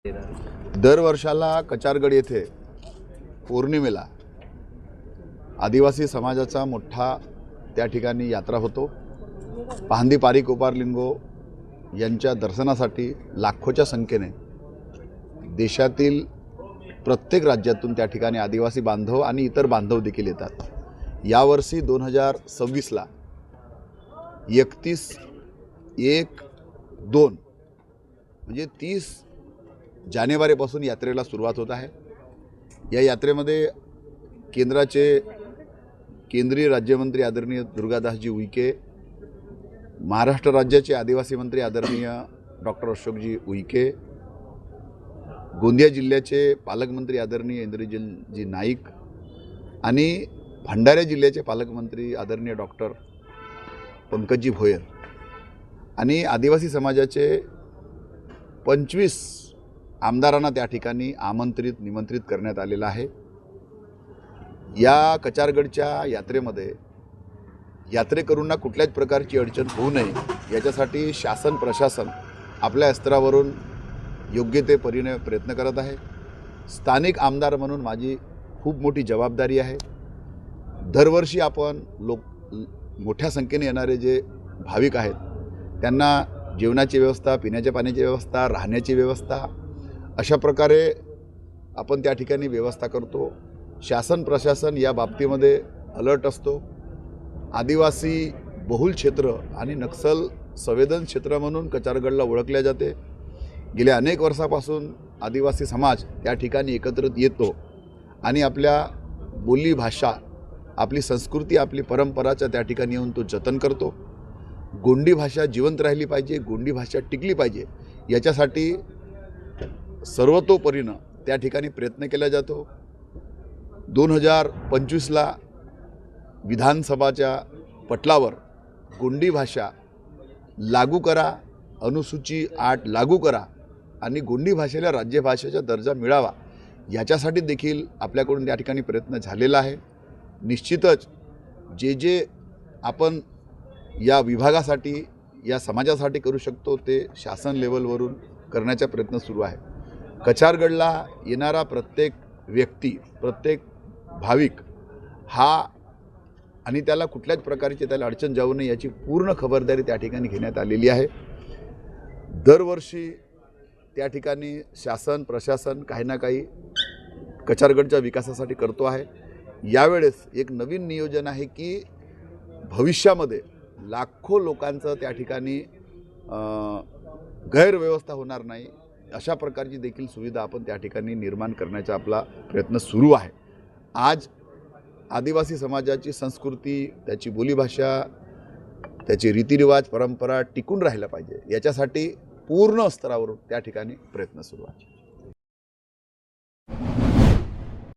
दरवर्षाला कचारगड येथे पौर्णिमेला आदिवासी समाजाचा मोठा त्या ठिकाणी यात्रा होतो। पाहंदी पारिक उपारलिंगो यांच्या दर्शनासाठी लाखोच्या संख्येने देशातील प्रत्येक राज्यातून त्या ठिकाणी आदिवासी बांधव आणि इतर बांधव देखील येतात। यावर्षी 2026ला 31/1/2 म्हणजे 30 जानेवारीपासून यात्रेला सुरुवात होत आहे। या यात्रेमध्ये केंद्राचे केंद्रीय राज्यमंत्री आदरणीय दुर्गादासजी उईके, महाराष्ट्र राज्याचे आदिवासी मंत्री आदरणीय डॉक्टर अशोकजी उईके, गोंदिया जिल्ह्याचे पालकमंत्री आदरणीय इंद्रजीलजी नाईक आणि भंडारा जिल्ह्याचे पालकमंत्री आदरणीय डॉक्टर पंकजी भोयर आणि आदिवासी समाजाचे 25 आमदारांना त्या ठिकाणी निमंत्रित करण्यात आलेला आहे। या कचारगडच्या यात्रेमध्ये यात्रेकरूंना कुठल्याच प्रकारची अडचण होऊ नये याच्यासाठी शासन प्रशासन आपल्या स्तरावरून योग्य ते परीने प्रयत्न करत आहे। स्थानिक आमदार म्हणून माझी खूप मोठी जबाबदारी आहे। दरवर्षी आपण मोठ्या संख्येने येणारे जे भाविक आहेत त्यांना जेवणाची व्यवस्था, पिण्याच्या पाण्याची व्यवस्था, राहण्याची व्यवस्था अशा प्रकारे आपण त्या ठिकाणी व्यवस्था करतो। शासन प्रशासन या बाबतीमध्ये अलर्ट असतो। आदिवासी बहुल क्षेत्र आणि नक्सल संवेदन क्षेत्र म्हणून कचारगडला ओळखले जाते। गेल्या अनेक वर्षापासून आदिवासी समाज त्या ठिकाणी एकत्रित येतो आणि आपल्या बोली भाषा, आपली संस्कृती, आपली परंपराच्या त्या ठिकाणी येऊन तो जतन करतो। गोंडी भाषा जिवंत राहिली पाहिजे, गोंडी भाषा टिकली पाहिजे याच्यासाठी सर्वतोपरीने त्या ठिकाणी प्रयत्न केला जातो। 2025ला विधानसभाच्या पटलावर गोंडी भाषा लागू करा, अनुसूची 8 लागू करा आणि गोंडी भाषेला राज्यभाषेचा दर्जा मिळावा याच्यासाठी देखील आपल्याकडून त्या ठिकाणी प्रयत्न झालेला आहे। निश्चितच जे आपण या विभागासाठी, या समाजासाठी करू शकतो ते शासन लेवलवरून करण्याचा प्रयत्न सुरू आहे। कचारगडला येणारा प्रत्येक व्यक्ती, प्रत्येक भाविक हा आणि त्याला कुठल्याच प्रकारची त्याला अडचण जाऊ नये याची पूर्ण खबरदारी त्या ठिकाणी घेण्यात आलेली आहे। दरवर्षी त्या ठिकाणी शासन प्रशासन काही ना काही कचारगडच्या विकासासाठी करतो आहे। यावेळेस एक नवीन नियोजन आहे की भविष्यामध्ये लाखो लोकांचं त्या ठिकाणी गैरव्यवस्था होणार नाही अशा प्रकारची देखील सुविधा आपण त्या ठिकाणी निर्माण करण्याचा आपला प्रयत्न सुरू आहे। आज आदिवासी समाजाची संस्कृती, त्याची बोलीभाषा, त्याचे रीतिरिवाज, परंपरा टिकून राहिला पाहिजे याच्यासाठी पूर्ण स्तरावरून त्या ठिकाणी प्रयत्न सुरू आहे।